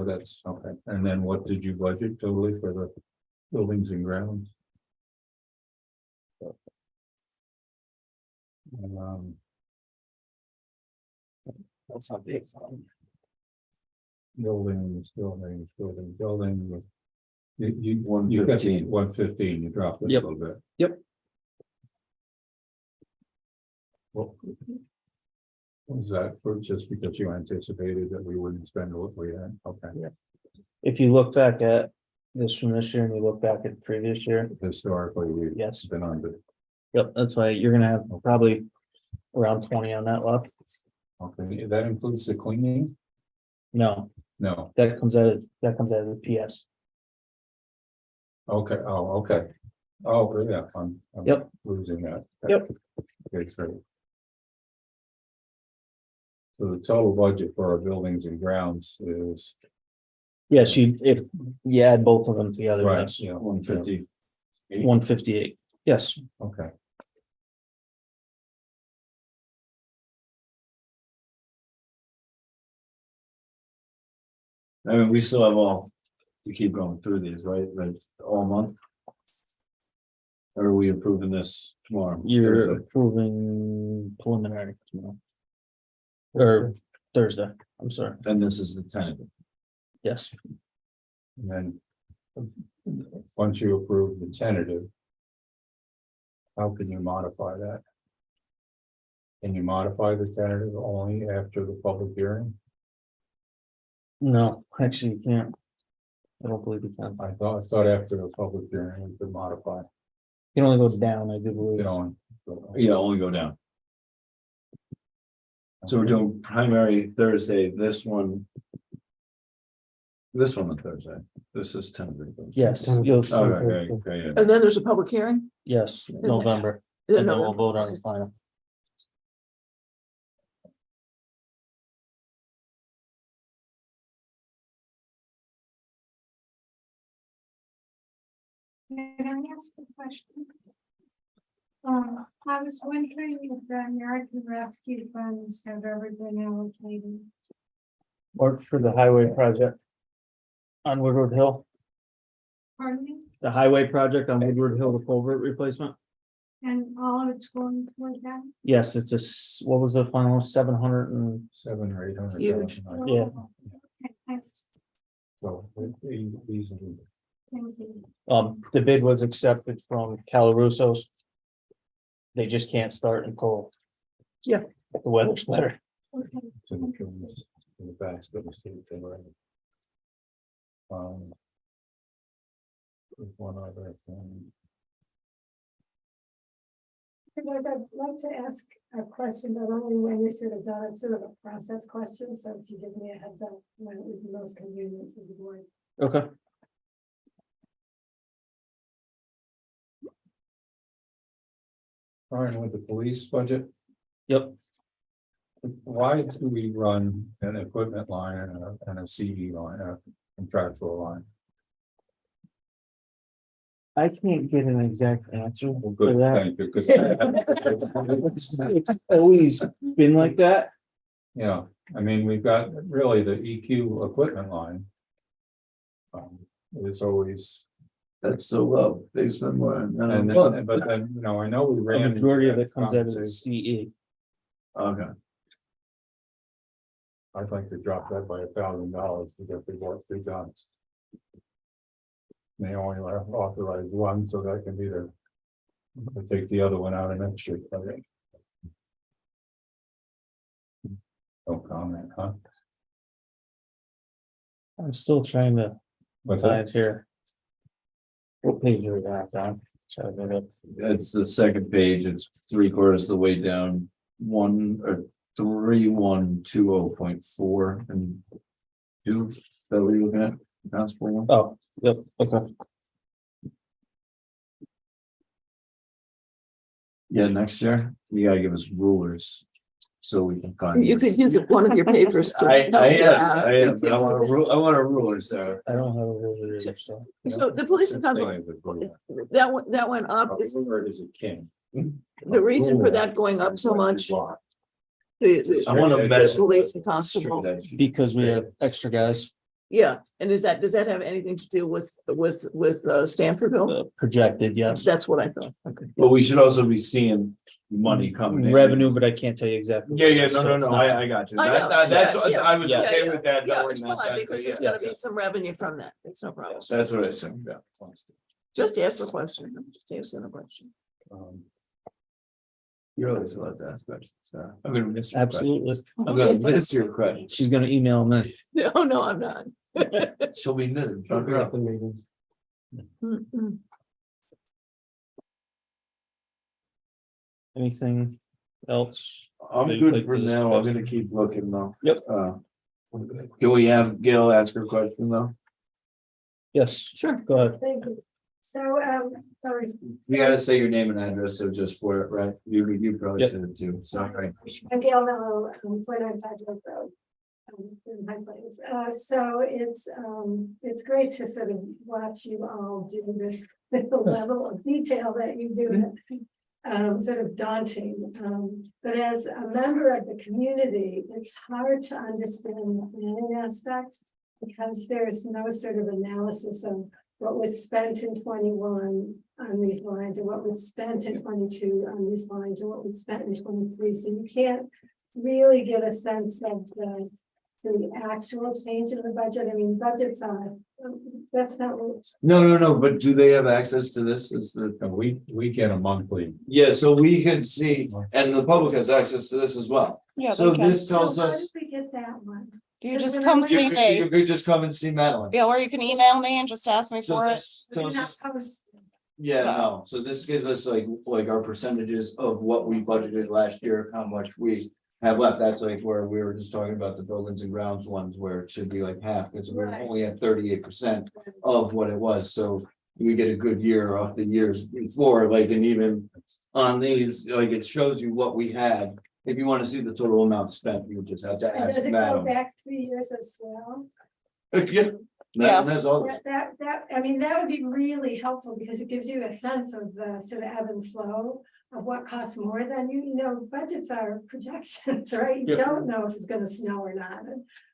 that's, okay, and then what did you budget totally for the buildings and grounds? That's not big. Buildings. You, 115. 115, you dropped it a Yep. little bit. Yep. Well, was that for just because you anticipated that we wouldn't spend what we had? Okay, If you look back at this from this year and you look back at the previous year, historically, we've yes, been under, yep, that's why you're gonna have probably around 20 on that left. okay, that includes the cleaning? No, No, that comes out of the PS. okay, oh, okay. Oh, yeah, I'm Yep. losing that. Yep. Okay, great. So the total budget for our buildings and grounds is, Yes, if you add both of them together, right, yes. you know, 150. 158. Yes, Okay. I mean, we still have all, to keep going through these, right, like all month? Or are we approving this tomorrow? you're Thursday? approving preliminary tomorrow. Or Thursday, I'm sorry. And this is the tentative. Yes, And then. Once you approve the tentative. How can you modify that? Can you modify the tentative only after the public hearing? no, actually, you can't. I don't believe you can. I thought after the public hearing, we could modify, You can only go down, I do believe. you know. Yeah, only go down. So we're doing primary Thursday, this one. This one on Thursday, this is tentative. Yes, you'll, Okay, okay, And then there's a public hearing? yes, November, and then we'll vote on the final. Can I ask a question? I was wondering if the American Rescue Funds have ever been allocated. Or for the highway project. On Woodward Hill, Pardon me? the highway project on Woodward Hill, the culvert replacement. And all of it's going toward that? Yes, it's what was the final 700 and, 700 or 800. Huge. yeah, Okay, thanks. So easily. Thank you. the bid was accepted from Calarusso's. They just can't start until. Yeah. The weather's better. Okay. To the trees, to the backs of the state, they were. There's one other thing. I'd like to ask a question, but only when you sort of done, it's sort of a process question, so if you give me a heads up when it would be most convenient to the board. Okay. Starting with the police budget, Yep, why do we run an equipment line and a CD line, a contractual line? I can't get an exact answer Well, for good, that. thank you, because, It's always been like that. yeah, I mean, we've got really the EQ equipment line. It's always, That's so low, they spend more. and then, but then, you know, I know we The ran. majority of it comes out of the conversation. CE. Okay, I'd like to drop that by $1,000 to get the work we done. They only authorize one, so that can be the. We'll take the other one out of next year. No comment, huh? I'm still trying to What's that? find here. What page are we at, Don? Try to get it. it's the second page, it's 3/4 of the way down, 3120.4 and. 2, that what you're looking at, gospel one? Oh, yep, okay. Yeah, next year, you gotta give us rulers. So we can find. You could use one of your papers to. I help you am, out. I am, but I want a rule, I want a ruler, Sarah. I don't have a ruler either, so. So the police and constable, that went up, A ruler is a king. the reason for that going up so much. The I want a measure. police and constable, Because we have extra guys, yeah, and does that have anything to do with Stanfordville? projected, yes. That's what I thought, okay. But we should also be seeing money coming in. Revenue, but I can't tell you exactly. Yeah, So it's not- I got you. I know, That's, yeah, I was yeah, okay yeah. with that. Yeah, knowing it's that, fine, because there's gonna be some revenue from that, it's no problem. That's what I said, yeah. Just ask the question, I'm just asking a question. You're always allowed to ask questions, Sarah. I'm gonna miss your question. Absolutely. I'm gonna miss your question. She's gonna email me. No, no, I'm not. She'll be new. Mm-mm. Anything else? I'm Like good for this, now. but- I'm gonna keep looking though. Yep. Can we have Gail ask her question though? Yes, Sure. go ahead. Thank you. So, sorry. You gotta say your name and address, so just for it, right? You probably Yep. did it too, so, right. I'm Gail Mello, 495 Oak Road. In High Plains. So it's great to sort of watch you all do this the level of detail that you do it. Sort of daunting, but as a member of the community, it's hard to understand the planning aspect. Because there's no sort of analysis of what was spent in 21 on these lines, and what was spent in 22 on these lines, and what was spent in 23. So you can't really get a sense of the actual change in the budget. I mean, budgets are, that's not what. No, but do they have access to this? Is the, And we get a monthly, yeah, so we can see, and the public has access to this as well. Yeah, So they can. this tells So how us, did we get that one? You just when I come was- see you me. could just come and see Madeline. Yeah, or you can email me and just ask me So for it. this We're tells not us, post- yeah, no, so this gives us like our percentages of what we budgeted last year, how much we have left. That's like where we were just talking about the buildings and grounds ones where it should be like half, because we're Right. only at 38% of what it was, so we get a good year off the years before, like, and even on these, like, it shows you what we had. If you want to see the total amount spent, you just have to And ask does it go Madeline. back 3 years as well? Yeah, Yeah. that's all. I mean, that would be really helpful because it gives you a sense of the sort of ebb and flow of what costs more than you know, budgets are projections, right? You Yeah. don't know if it's gonna snow or not,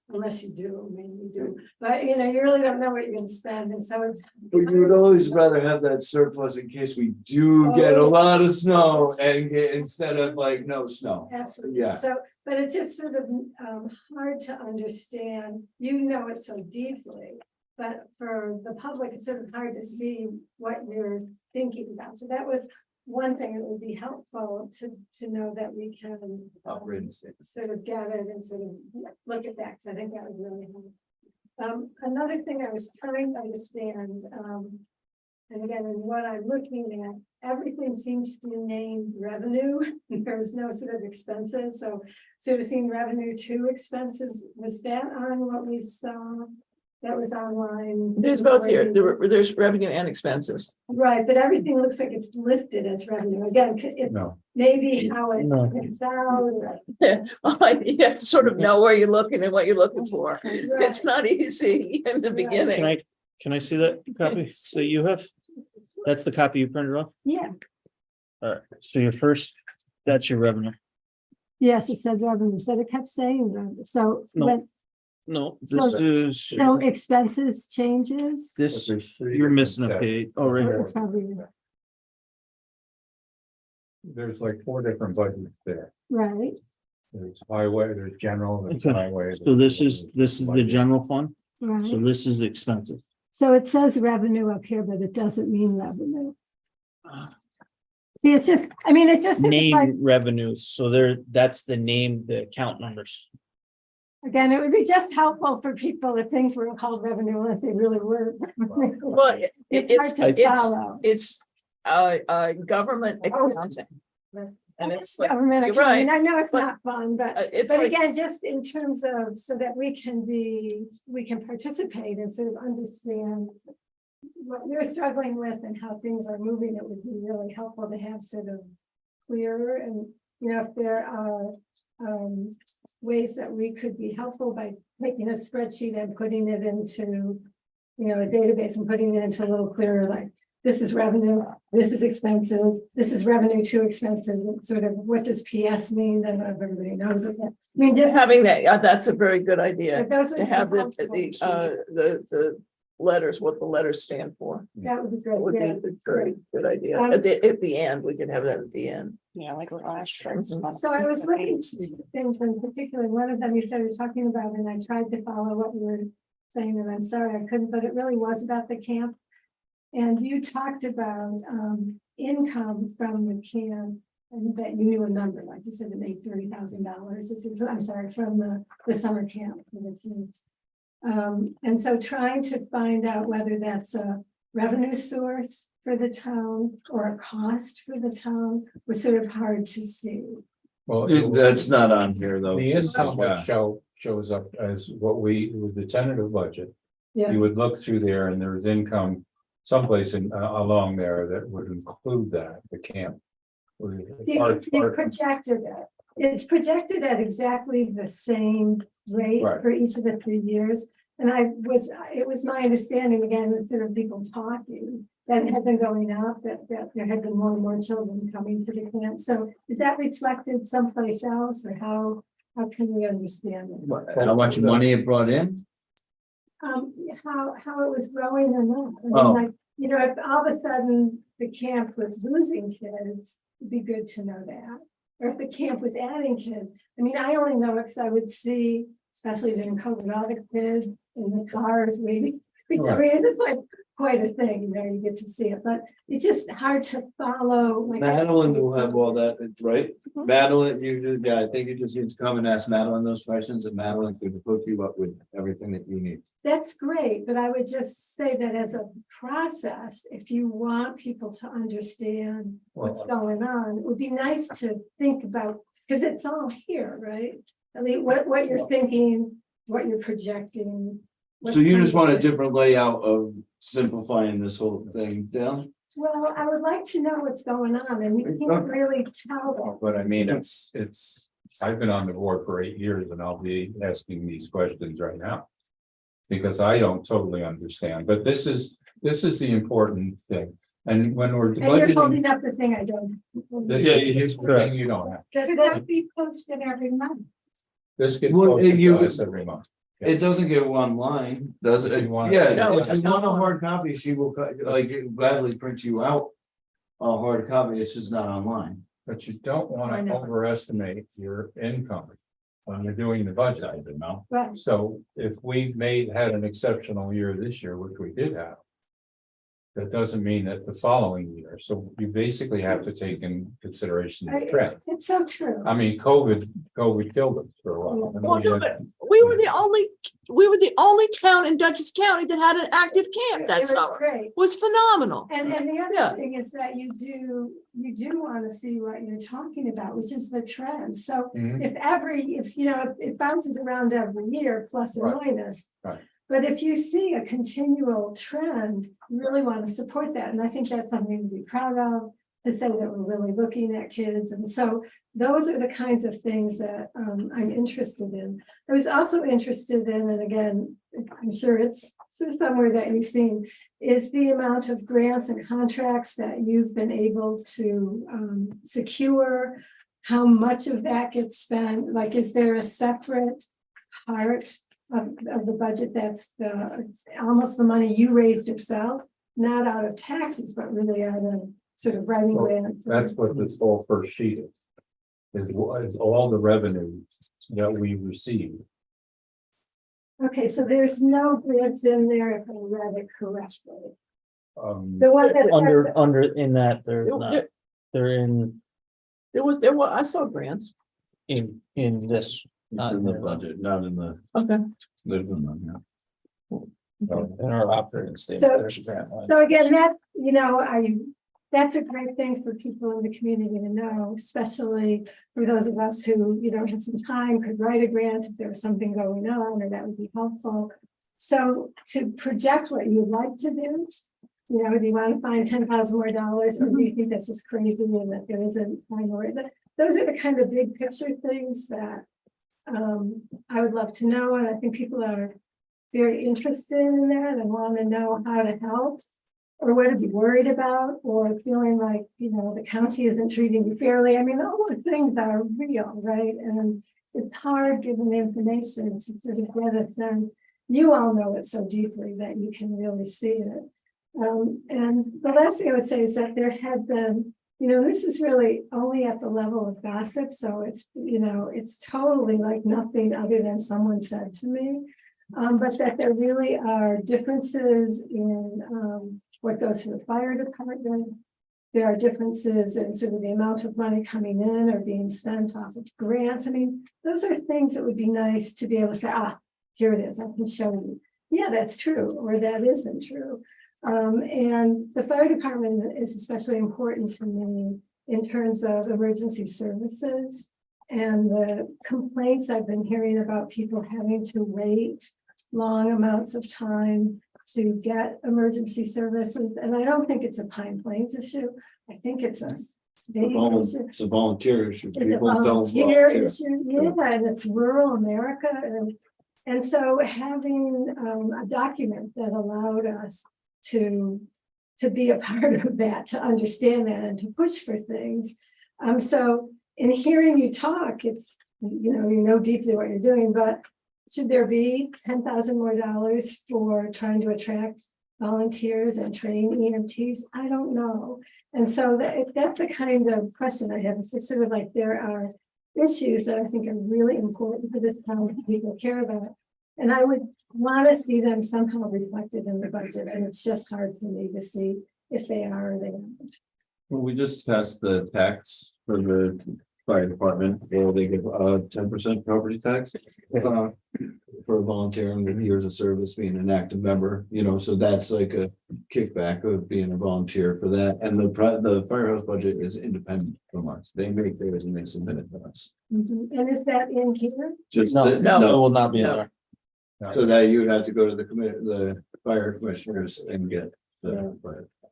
unless you do, maybe you do. But you know, you really don't know what you're gonna spend, and so it's. But you would always rather have that surplus in case we do get a lot of snow and get, instead of like no snow. Absolutely, Yeah. so, but it's just sort of hard to understand, you know it so deeply. But for the public, it's sort of hard to see what you're thinking about, so that was one thing that would be helpful to know that we can. Operating state. Sort of get it and sort of look at that, because I think that would really help. Another thing I was trying to understand, and again, in what I'm looking at, everything seems to be named revenue. There's no sort of expenses, so sort of seeing revenue to expenses, was that on what we saw? That was online. There's both here, there's revenue and expenses. Right, but everything looks like it's listed as revenue. Again, it's no, maybe how it No. it's out. or- You have to sort of know where you're looking and what you're looking for. Right. It's not easy in the Right. beginning. Can I see that copy? So you have, that's the copy you printed off? Yeah, All right, so your first, that's your revenue. yes, it said revenues, but it kept saying revenue. So No. when, No, So- this is, no expenses changes. this, there's three you're different missing a steps. page. Oh, right here. It's probably There's like 4 different budgets there. right. There's highway, there's general, there's Okay. highway. So this is the general fund, so Right. this is expensive. So it says revenue up here, but it doesn't mean revenue. See, it's just, I mean, it's just, like, Name revenues, so there, that's the name, the account numbers. again, it would be just helpful for people if things were called revenue, if they really were. Well, It's hard to follow. it's government accounting. And it's like, Government you're accounting, right, I know it's but, not fun, but. it's But like, again, just in terms of, so that we can participate and sort of understand what we're struggling with and how things are moving, it would be really helpful to have sort of clearer and, you know, if there are ways that we could be helpful by taking a spreadsheet and putting it into, you know, a database and putting it into a little clearer, like, this is revenue, this is expenses, this is revenue to expenses, and sort of what does PS mean, then everybody knows it. I mean, just having that, that's a very good idea, those would to be have helpful. the letters, what the letters stand for. That would be That would great, be yeah. a very good idea. Um, At the end, we could have that at the end. Yeah, like last year. So I was looking at things in particular, one of them you started talking about, and I tried to follow what you were saying, and I'm sorry I couldn't, but it really was about the camp. And you talked about income from the camp, and that you knew a number, like you said, it made $30,000. I'm sorry, from the summer camp for the kids. And so trying to find out whether that's a revenue source for the town or a cost for the town was sort of hard to see. Well, That's not on here though. the income Yeah. would shows up as what with the tentative budget. Yeah, You would look through there and there's income someplace along there that would include that, the camp. you projected it. It's projected at exactly the same rate Right. for each of the 3 years. And it was my understanding, again, instead of people talking, that it had been going up, that there had been more and more children coming to the camp. So is that reflected someplace else, or how can we understand it? How much money it brought in? How it was growing or not. I mean, Oh. like, you know, if all of a sudden the camp was losing kids, it'd be good to know that. Or if the camp was adding kids. I mean, I only know it because I would see, especially during COVID, all the kids in the cars waiting. I mean, it's like quite a thing, you know, you get to see it, but it's just hard to follow. Like, Madeline will have all that, right? Madeline, I think you just need to come and ask Madeline those questions, and Madeline could hook you up with everything that you need. That's great, but I would just say that as a process, if you want people to understand what's going on, it would be nice to think about, because it's all here, right? I mean, what you're thinking, what you're projecting. what's So you just coming. want a different layout of simplifying this whole thing down? Well, I would like to know what's going on, and you can't really tell that. But I mean, it's, I've been on the board for 8 years and I'll be asking these questions right now. Because I don't totally understand, but this is the important thing. And when we're And you're budgeting, holding up the thing I don't. this is the thing you don't have. That would be posted every month. This gets Well, posted you- to us every month. It doesn't go online, does it? You want it Yeah, to- No, it if does you want a not. hard copy, she will gladly print you out. A hard copy, it's just not online. But you don't want I to know. overestimate your income when you're doing the budget, I don't know. Right. So if we had an exceptional year this year, which we did have. That doesn't mean that the following year, so you basically have to take in consideration the trend. It's so true. I mean, COVID killed us for a while. And Well, we no, had- but we were the only town in Dutchess County that had an active camp It that was summer. great. It was phenomenal. And the Yeah. other thing is that you do want to see what you're talking about, which is the trend. So Mhm. if you know, it bounces around every year, plus or Right. minus. Right. But if you see a continual trend, you really want to support that. And I think that's something to be proud of, to say that we're really looking at kids. And so those are the kinds of things that I'm interested in. I was also interested in, and again, I'm sure it's somewhere that you've seen, is the amount of grants and contracts that you've been able to secure. How much of that gets spent? Like, is there a separate part of the budget that's it's almost the money you raised yourself, not out of taxes, but really out of sort of writing Well, grants? That's what this whole first sheet is. Is all the revenue that we receive. Okay, so there's no grants in there if I read it correctly. The one that. Under in that, they're There- not, there- they're in I saw grants. this. It's Not in the there. budget, not in the. Okay. There's none, yeah. In our operating statement, So- there's a grant line. So again, that's, you know, that's a great thing for people in the community to know, especially for those of us who, you know, have some time, could write a grant if there was something going on, or that would be helpful. So to project what you'd like to do, you know, do you want to find $10,000 more, or do you think that's just crazy and that there isn't minority? Those are the kind of big picture things that I would love to know, and I think people are very interested in that and want to know how to help, or what to be worried about, or feeling like, you know, the county isn't treating you fairly. I mean, all the things are real, right? And it's hard, given the information, to sort of get a sense. You all know it so deeply that you can really see it. And the last thing I would say is that there had been, you know, this is really only at the level of gossip, so it's, you know, it's totally like nothing other than someone said to me. But that there really are differences in what goes to the fire department. There are differences in sort of the amount of money coming in or being spent off of grants. I mean, those are things that would be nice to be able to say, here it is, I can show you. Yeah, that's true, or that isn't true. And the fire department is especially important to me in terms of emergency services and the complaints I've been hearing about people having to wait long amounts of time to get emergency services. And I don't think it's a Pine Plains issue. I think it's a state issue. It's a volunteer issue. It's a People don't volunteer volunteer. issue, yeah, and it's rural America, and so having a document that allowed us to to be a part of that, to understand that and to push for things. So in hearing you talk, it's, you know deeply what you're doing, but should there be $10,000 more for trying to attract volunteers and train EMTs? I don't know. And so that's the kind of question I have. It's just sort of like there are issues that I think are really important for this town that people care about. And I would want to see them somehow reflected in the budget. And it's just hard for me to see if they are or they aren't. Well, we just passed the tax for the fire department, where they give 10% property tax. For volunteering with years of service, being an active member, so that's like a kickback of being a volunteer for that. And the firehouse budget is independent from us. They make theirs and they submit it to us. And is that in here? Just No, that- no, it will not be in No. there. So that you have to go to the fire commissioners and get the.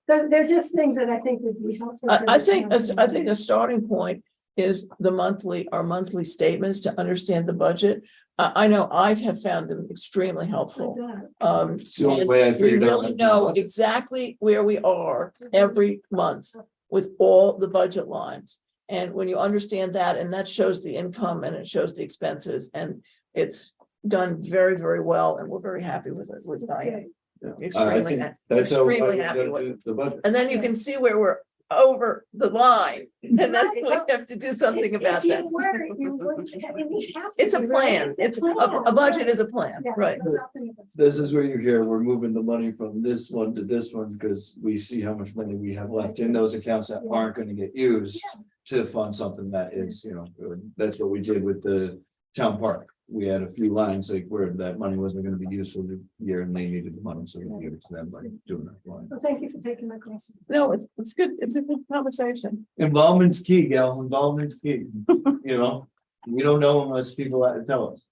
They're just things that I think would be helpful. for I the think, town. I think a starting point is our monthly statements to understand the budget. I know I have found them extremely helpful. It's the only And way I we figured out. really know exactly where we are every month with all the budget lines. And when you understand that, and that shows the income and it shows the expenses, and it's done very, very well, and we're very happy with it, with Diane. Extremely, That's how extremely happy with it. the budget. And then you can see where we're over the line, and then we have to do something about If that. you were, you wouldn't have- I mean, you have to It's a be, plan, right? it's plan, a budget right. is a plan, Yeah, right? that's something that's- This is where you hear we're moving the money from this one to this one because we see how much money we have left in those accounts that aren't gonna get used to fund something that is, that's what we did with the town park. We had a few lines like where that money wasn't gonna be used for the year and they needed the money, so we gave it to them by doing that line. Well, thank you for taking my question. No, it's good, it's a good conversation. Involvement's key, Gail, involvement's key, we don't know unless people tell us.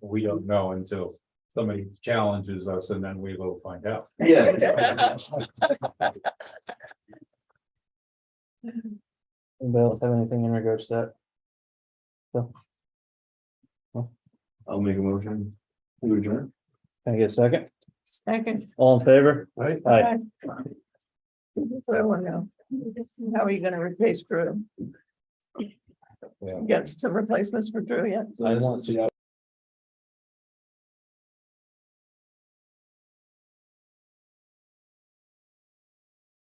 We don't know until somebody challenges us and then we will find out. Yeah. Anybody else have anything in regards to that? I'll make a motion to adjourn. Can I get a second? Second. All in favor? Right. Aye. I want to know, how are you gonna replace Drew? Yeah. Get some replacements for Drew yet? I just want to see how